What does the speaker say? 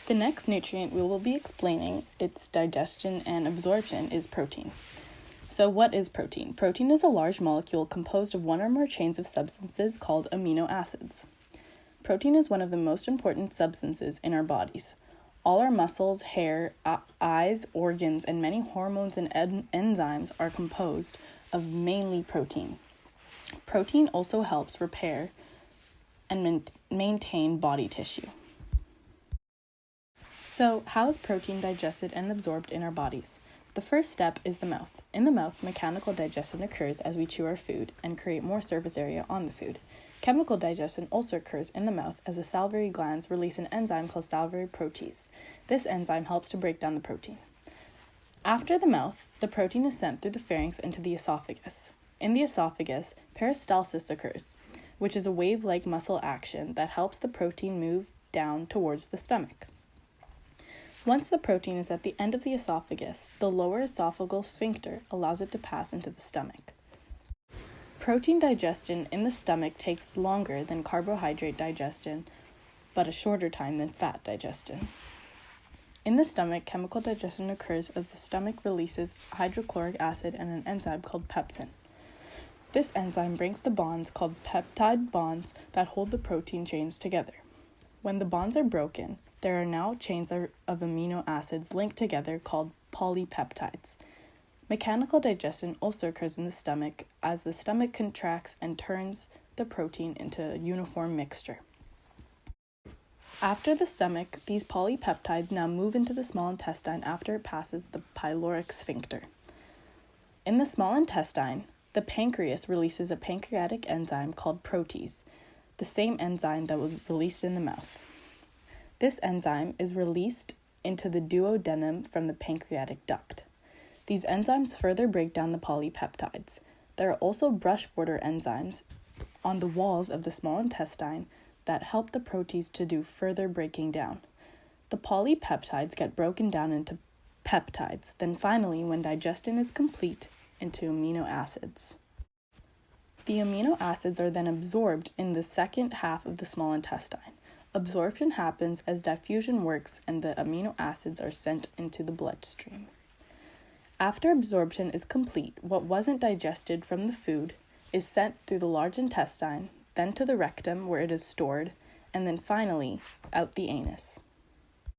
The next nutrient we will be explaining its digestion and absorption is protein. So what is protein? Protein is a large molecule composed of one or more chains of substances called amino acids. Protein is one of the most important substances in our bodies. All our muscles, hair, eyes, organs, and many hormones and enzymes are composed of mainly protein. Protein also helps repair and maintain body tissue. So, how is protein digested and absorbed in our bodies? The first step is the mouth. In the mouth, mechanical digestion occurs as we chew our food and create more surface area on the food. Chemical digestion also occurs in the mouth as the salivary glands release an enzyme called salivary protease. This enzyme helps to break down the protein. After the mouth, the protein is sent through the pharynx into the esophagus. In the esophagus, peristalsis occurs, which is a wave-like muscle action that helps the protein move down towards the stomach. Once the protein is at the end of the esophagus, the lower esophageal sphincter allows it to pass into the stomach. Protein digestion in the stomach takes longer than carbohydrate digestion, but a shorter time than fat digestion. In the stomach, chemical digestion occurs as the stomach releases hydrochloric acid and an enzyme called pepsin. This enzyme breaks the bonds called peptide bonds that hold the protein chains together. When the bonds are broken, there are now chains of amino acids linked together called polypeptides. Mechanical digestion also occurs in the stomach as the stomach contracts and turns the protein into a uniform mixture. After the stomach, these polypeptides now move into the small intestine after it passes the pyloric sphincter. In the small intestine, the pancreas releases a pancreatic enzyme called protease, the same enzyme that was released in the mouth. This enzyme is released into the duodenum from the pancreatic duct. These enzymes further break down the polypeptides. There are also brush border enzymes on the walls of the small intestine that help the protease to do further breaking down. The polypeptides get broken down into peptides, then finally, when digestion is complete, into amino acids. The amino acids are then absorbed in the second half of the small intestine. Absorption happens as diffusion works and the amino acids are sent into the bloodstream. After absorption is complete, what wasn't digested from the food is sent through the large intestine, then to the rectum where it is stored, and then finally out the anus.